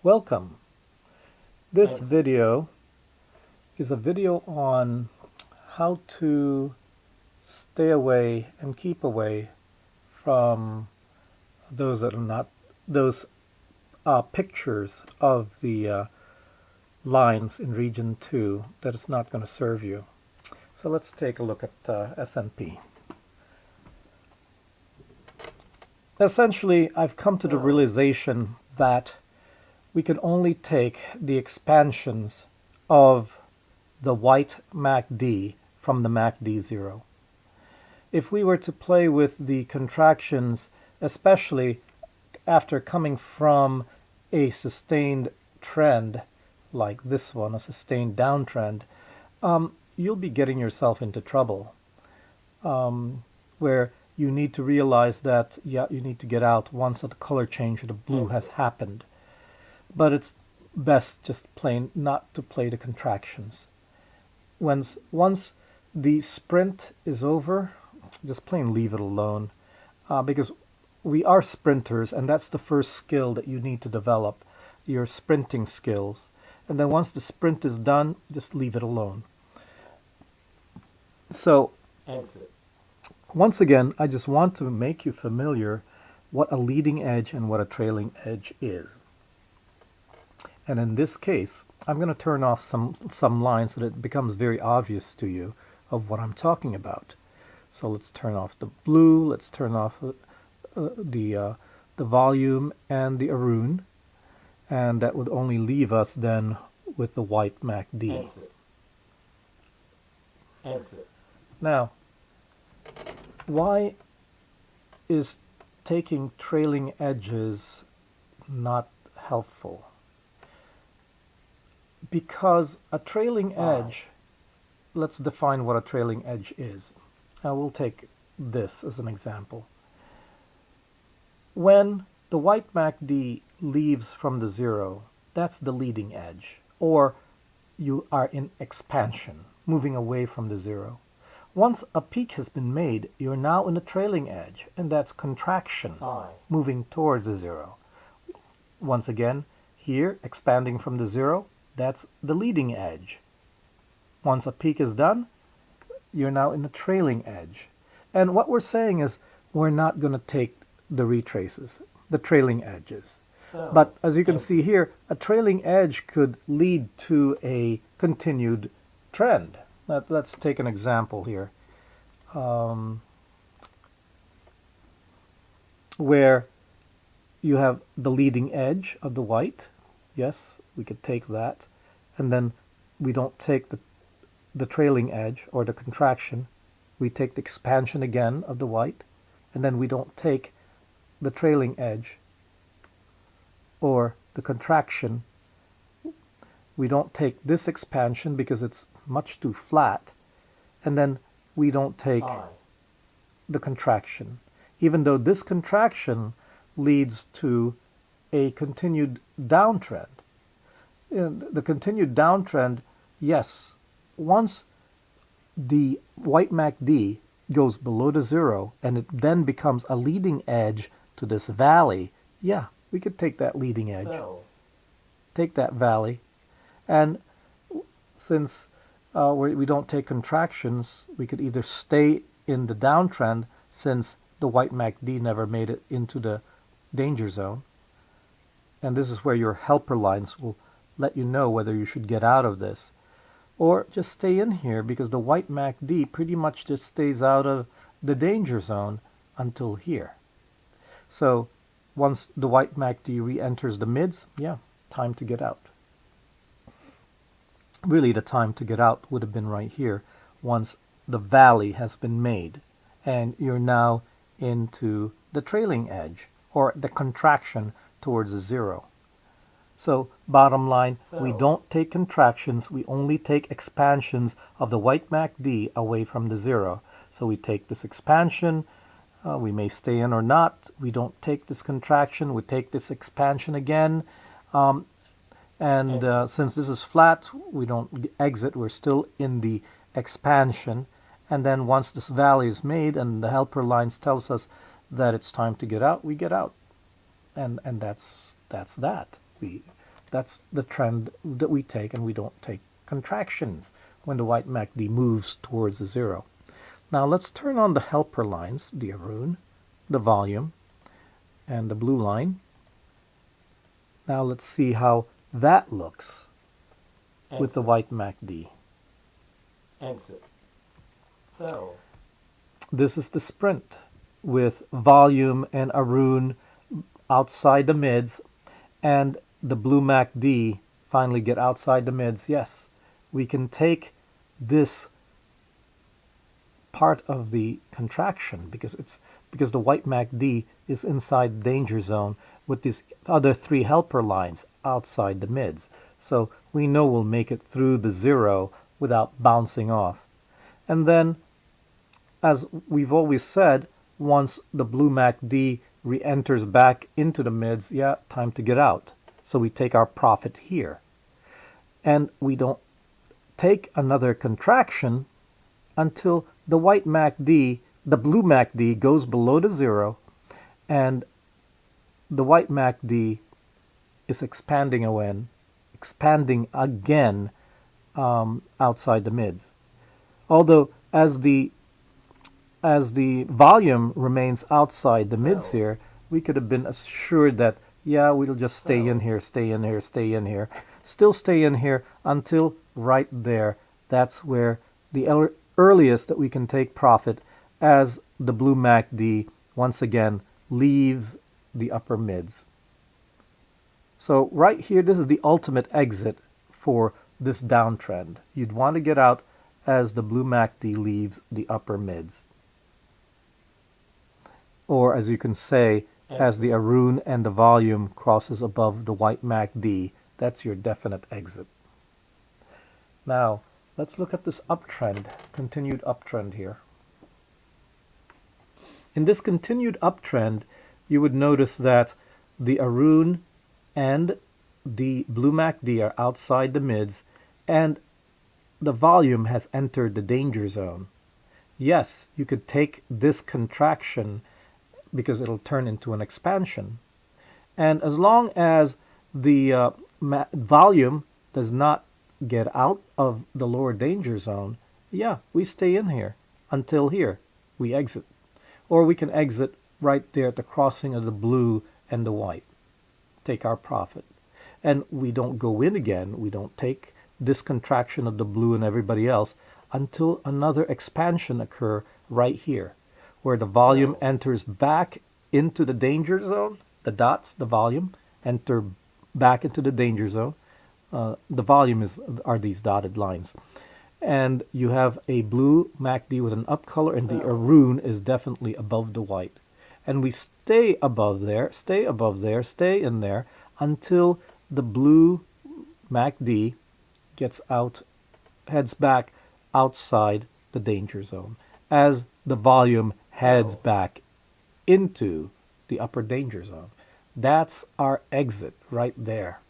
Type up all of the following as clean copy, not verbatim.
Welcome. This video is a video on how to stay away and keep away from those that are not those pictures of the lines in region 2 that is not going to serve you. So let's take a look at S&P. Essentially, I've come to the realization that we can only take the expansions of the white MACD from the MACD 0. If we were to play with the contractions, especially after coming from a sustained trend like this one, a sustained downtrend, you'll be getting yourself into trouble, where you need to realize that, yeah, you need to get out once the color change to the blue has happened. But it's best just plain not to play the contractions. Once the sprint is over, just plain leave it alone, because we are sprinters, and that's the first skill that you need to develop, your sprinting skills. And then once the sprint is done, just leave it alone. So once again, I just want to make you familiar what a leading edge and what a trailing edge is. And in this case, I'm going to turn off some lines so that it becomes very obvious to you of what I'm talking about. So let's turn off the blue, let's turn off the volume and the Arun, and that would only leave us then with the white MACD. Now, why is taking trailing edges not helpful? Because a trailing edge, let's define what a trailing edge is. Now we'll take this as an example. When the white MACD leaves from the 0, that's the leading edge, or you are in expansion, moving away from the 0. Once a peak has been made, you're now in a trailing edge, and that's contraction, moving towards the 0. Once again, here, expanding from the 0, that's the leading edge. Once a peak is done, you're now in the trailing edge. And what we're saying is we're not going to take the retraces, the trailing edges. But as you can see here, a trailing edge could lead to a continued trend. Let's take an example here, where you have the leading edge of the white. Yes, we could take that, and then we don't take the trailing edge or the contraction. We take the expansion again of the white, and then we don't take the trailing edge or the contraction. We don't take this expansion because it's much too flat, and then we don't take the contraction, even though this contraction leads to a continued downtrend. The continued downtrend, yes, once the white MACD goes below the 0 and it then becomes a leading edge to this valley, yeah, we could take that leading edge, take that valley, and since we don't take contractions, we could either stay in the downtrend since the white MACD never made it into the danger zone, and this is where your helper lines will let you know whether you should get out of this, or just stay in here because the white MACD pretty much just stays out of the danger zone until here. So once the white MACD re-enters the mids, yeah, time to get out. Really, the time to get out would have been right here once the valley has been made and you're now into the trailing edge or the contraction towards the 0. So bottom line, we don't take contractions, we only take expansions of the white MACD away from the 0. So we take this expansion, we may stay in or not, we don't take this contraction, we take this expansion again, since this is flat, we don't exit, we're still in the expansion, and then once this valley is made and the helper lines tells us that it's time to get out, we get out. And that's that. That's the trend that we take, and we don't take contractions when the white MACD moves towards the zero. Now let's turn on the helper lines, the Arun, the volume, and the blue line. Now let's see how that looks with the white MACD. Exit. So, this is the sprint with volume and Arun outside the mids, and the blue MACD finally get outside the mids. Yes, we can take this part of the contraction because the white MACD is inside the danger zone with these other three helper lines outside the mids. So we know we'll make it through the zero without bouncing off. And then, as we've always said, once the blue MACD re-enters back into the mids, yeah, time to get out. So we take our profit here. And we don't take another contraction until the white MACD, the blue MACD goes below the zero, and the white MACD is expanding again outside the mids. Although as the volume remains outside the mids here, we could have been assured that, yeah, we'll just stay in here, stay in here, stay in here, still stay in here until right there. That's where the earliest that we can take profit as the blue MACD once again leaves the upper mids. So right here, this is the ultimate exit for this downtrend. You'd want to get out as the blue MACD leaves the upper mids. Or as you can say, as the Arun and the volume crosses above the white MACD, that's your definite exit. Now, let's look at this uptrend, continued uptrend here. In this continued uptrend, you would notice that the Arun and the blue MACD are outside the mids, and the volume has entered the danger zone. Yes, you could take this contraction because it'll turn into an expansion. And as long as the volume does not get out of the lower danger zone, yeah, we stay in here until here. We exit. Or we can exit right there at the crossing of the blue and the white. Take our profit. And we don't go in again. We don't take this contraction of the blue and everybody else until another expansion occur right here, where the volume enters back into the danger zone. The dots, the volume, enter back into the danger zone. The volume are these dotted lines. And you have a blue MACD with an up color, and the Arun is definitely above the white. And we stay above there, stay above there, stay in there until the blue MACD gets out, heads back outside the danger zone, as the volume heads back into the upper danger zone. That's our exit right there.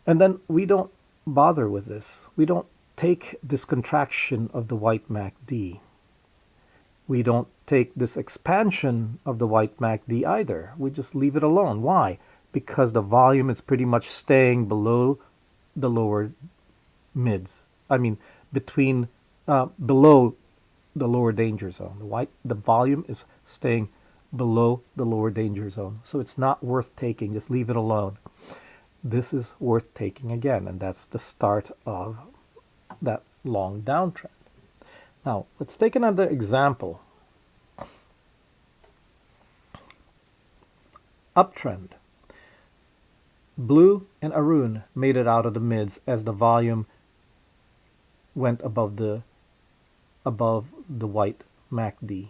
And then we don't bother with this. We don't take this contraction of the white MACD. We don't take this expansion of the white MACD either. We just leave it alone. Why? Because the volume is pretty much staying below the lower mids. I mean, between below the lower danger zone. The volume is staying below the lower danger zone. So it's not worth taking. Just leave it alone. This is worth taking again, and that's the start of that long downtrend. Now, let's take another example. Uptrend. Blue and Arun made it out of the mids as the volume went above the white MACD.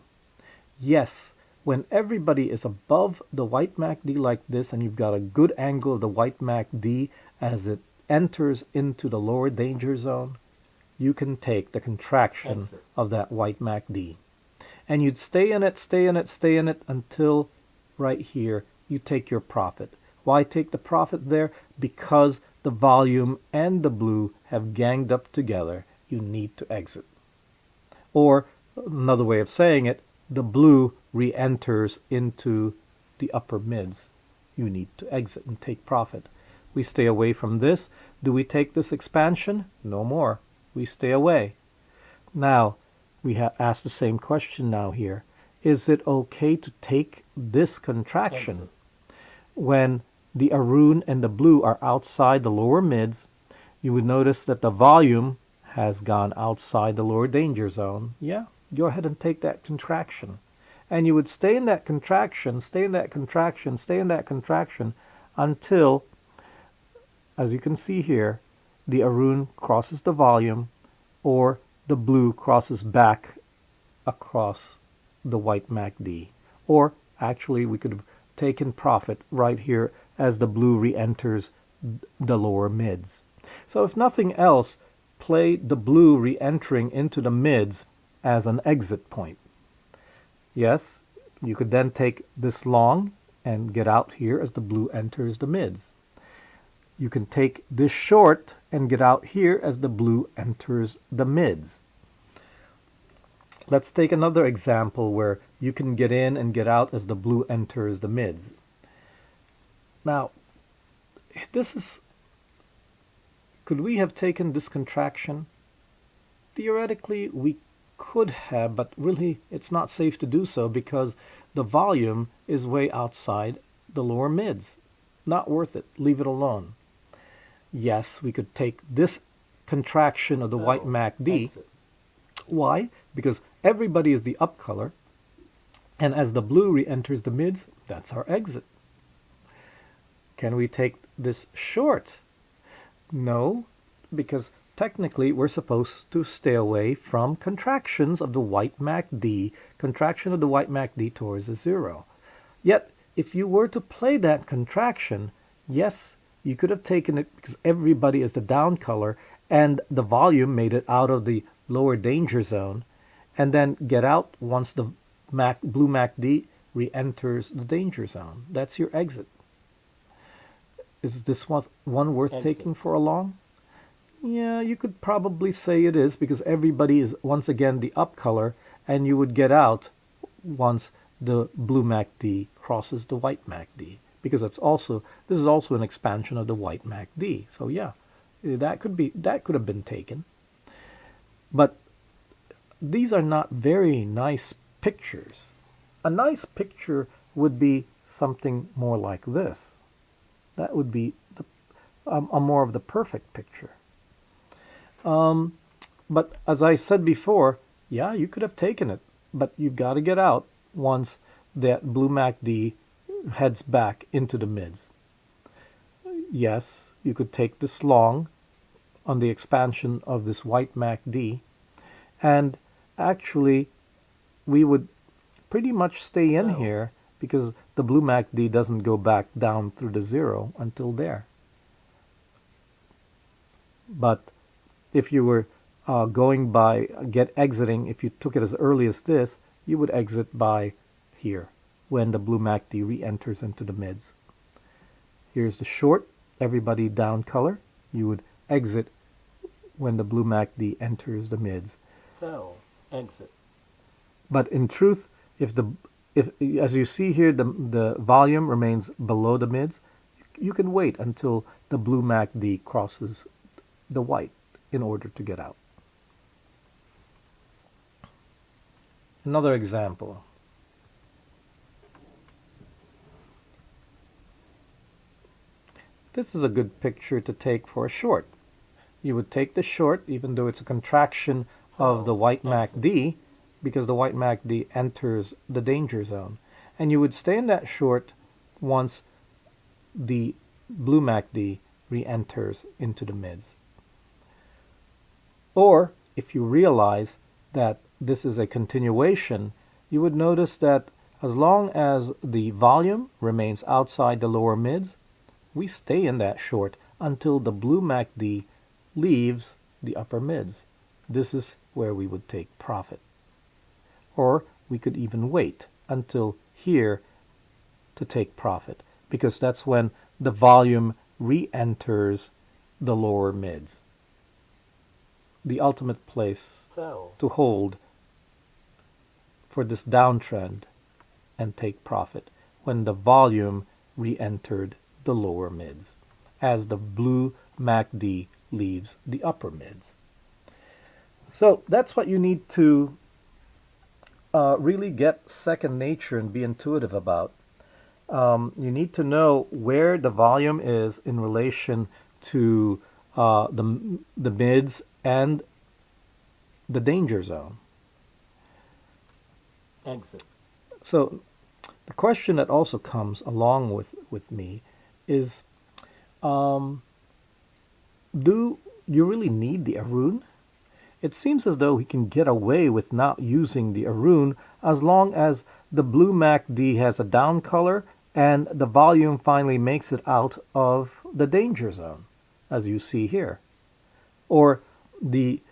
Yes, when everybody is above the white MACD like this, and you've got a good angle of the white MACD as it enters into the lower danger zone, you can take the contraction of that white MACD. And you'd stay in it, stay in it, stay in it until right here you take your profit. Why take the profit there? Because the volume and the blue have ganged up together. You need to exit. Or another way of saying it, the blue re-enters into the upper mids. you need to exit and take profit. We stay away from this. Do we take this expansion? No more. We stay away. Now, we ask the same question now here. Is it okay to take this contraction Exit. when the Arun and the blue are outside the lower mids? You would notice that the volume has gone outside the lower danger zone. Yeah, go ahead and take that contraction. And you would stay in that contraction, stay in that contraction, stay in that contraction until, as you can see here, the Arun crosses the volume or the blue crosses back across the white MACD. Or actually we could have taken profit right here as the blue re-enters the lower mids. So if nothing else, play the blue re-entering into the mids as an exit point. Yes, you could then take this long and get out here as the blue enters the mids. You can take this short and get out here as the blue enters the mids. Let's take another example where you can get in and get out as the blue enters the mids. Now, could we have taken this contraction? Theoretically, we could have, but really it's not safe to do so because the volume is way outside the lower mids. Not worth it. Leave it alone. Yes, we could take this contraction of the white MACD. Exit. Why? Because everybody is the up color, and as the blue re-enters the mids, that's our exit. Can we take this short? No, because technically we're supposed to stay away from contractions of the white MACD, contraction of the white MACD towards the zero. Yet, if you were to play that contraction, yes, you could have taken it because everybody is the down color and the volume made it out of the lower danger zone, and then get out once the blue MACD re-enters the danger zone. That's your exit. Is this one worth taking for a long? Yeah, you could probably say it is because everybody is once again the up color, and you would get out once the blue MACD crosses the white MACD, because this is also an expansion of the white MACD. So yeah, that could have been taken. But these are not very nice pictures. A nice picture would be something more like this. That would be a more of the perfect picture. But as I said before, yeah, you could have taken it, but you've got to get out once that blue MACD heads back into the mids. Yes, you could take this long on the expansion of this white MACD, and actually we would pretty much stay in here because the blue MACD doesn't go back down through the zero until there. But if you were going by exiting, if you took it as early as this, you would exit by here when the blue MACD re-enters into the mids. Here's the short, everybody down color. You would exit when the blue MACD enters the mids. Sell. Exit. But in truth, if as you see here, the volume remains below the mids, you can wait until the blue MACD crosses the white in order to get out. Another example. This is a good picture to take for a short. You would take the short, even though it's a contraction of the white MACD, because the white MACD enters the danger zone. And you would stay in that short once the blue MACD re-enters into the mids. Or, if you realize that this is a continuation, you would notice that as long as the volume remains outside the lower mids, we stay in that short until the blue MACD leaves the upper mids. This is where we would take profit. Or we could even wait until here to take profit, because that's when the volume re-enters the lower mids. The ultimate place to hold for this downtrend and take profit when the volume re-entered the lower mids as the blue MACD leaves the upper mids. So that's what you need to really get second nature and be intuitive about. You need to know where the volume is in relation to the mids and the danger zone. Exit. So the question that also comes along with me is, do you really need the Arun? It seems as though we can get away with not using the Arun as long as the blue MACD has a down color and the volume finally makes it out of the danger zone, as you see here. Or the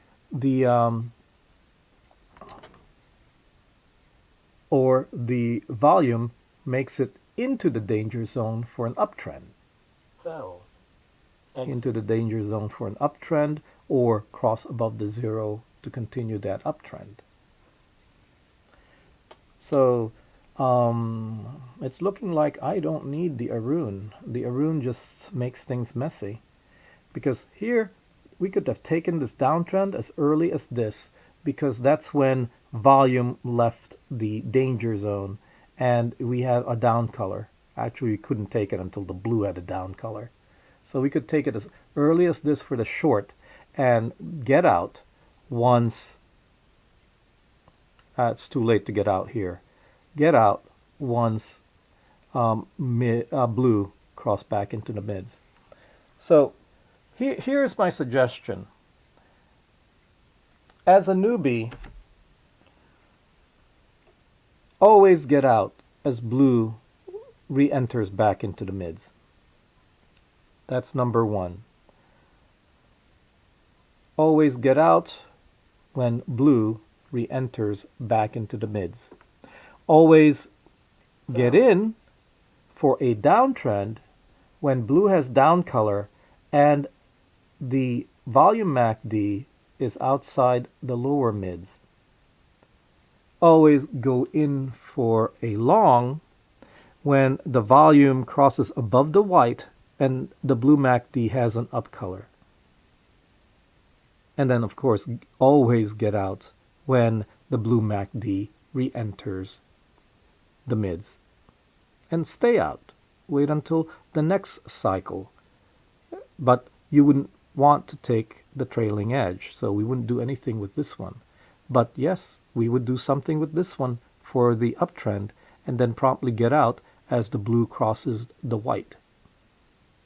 volume makes it into the danger zone for an uptrend. Sell. Exit. Into the danger zone for an uptrend, or cross above the zero to continue that uptrend. So it's looking like I don't need the Arun. The Arun just makes things messy, because here we could have taken this downtrend as early as this, because that's when volume left the danger zone and we have a down color. Actually, we couldn't take it until the blue had a down color. So we could take it as early as this for the short and get out once. It's too late to get out here. Get out once blue cross back into the mids. So here's my suggestion. As a newbie, always get out as blue re-enters back into the mids. That's number one. Always get out when blue re-enters back into the mids. Always get in for a downtrend when blue has down color and the volume MACD is outside the lower mids. Always go in for a long when the volume crosses above the white and the blue MACD has an up color. And then, of course, always get out when the blue MACD re-enters the mids. And stay out. Wait until the next cycle. But you wouldn't want to take the trailing edge, so we wouldn't do anything with this one. But yes, we would do something with this one for the uptrend and then promptly get out as the blue crosses the white,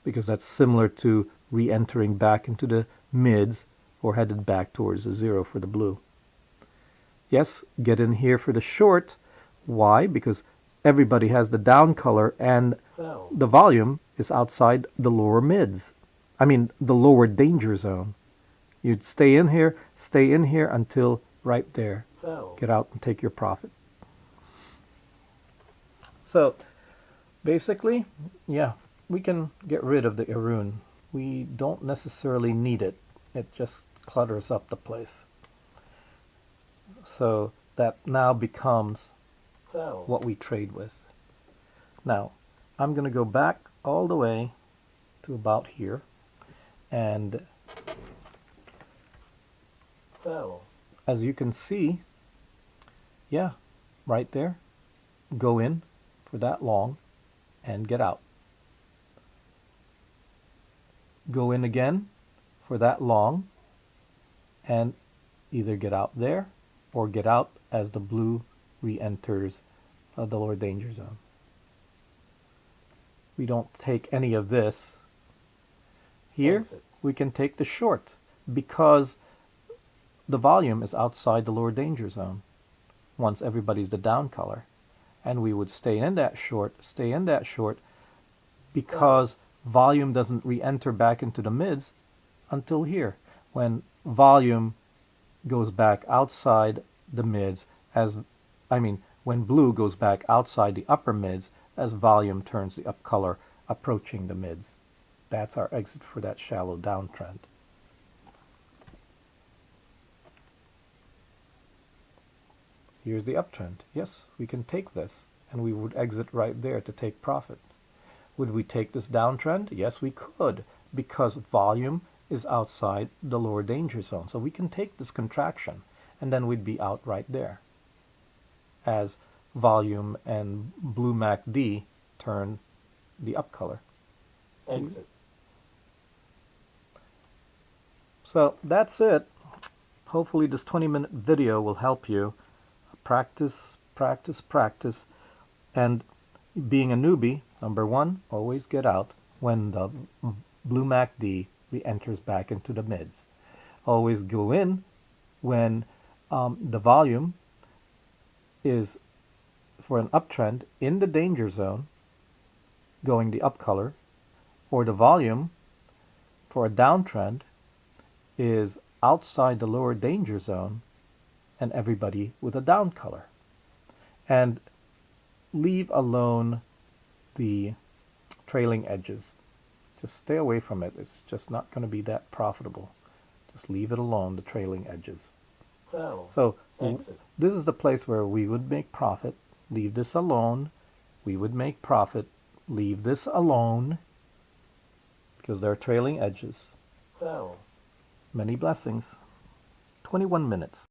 because that's similar to re-entering back into the mids or headed back towards the zero for the blue. Yes, get in here for the short. Why? Because everybody has the down color and the volume is outside the lower mids. I mean, the lower danger zone. You'd stay in here until right there. Get out and take your profit. So basically, yeah, we can get rid of the Arun. We don't necessarily need it. It just clutters up the place. So that now becomes what we trade with. Now, I'm going to go back all the way to about here, and as you can see, yeah, right there, go in for that long and get out. Go in again for that long and either get out there or get out as the blue re-enters the lower danger zone. We don't take any of this. Here we can take the short because the volume is outside the lower danger zone once everybody's the down color, and we would stay in that short because volume doesn't re-enter back into the mids until here, when volume goes back outside the mids when blue goes back outside the upper mids as volume turns the up color approaching the mids. That's our exit for that shallow downtrend. Here's the uptrend. Yes, we can take this, and we would exit right there to take profit. Would we take this downtrend? Yes, we could, because volume is outside the lower danger zone. So we can take this contraction, and then we'd be out right there as volume and blue MACD turn the up color. Exit. So that's it. Hopefully this 20-minute video will help you practice, practice, practice. And being a newbie, number one, always get out when the blue MACD re-enters back into the mids. Always go in when the volume is for an uptrend in the danger zone going the up color, or the volume for a downtrend is outside the lower danger zone and everybody with a down color. And leave alone the trailing edges. Just stay away from it. It's just not going to be that profitable. Just leave it alone, the trailing edges. So this is the place where we would make profit. Leave this alone. We would make profit. Leave this alone, because they're trailing edges. Many blessings. 21 minutes.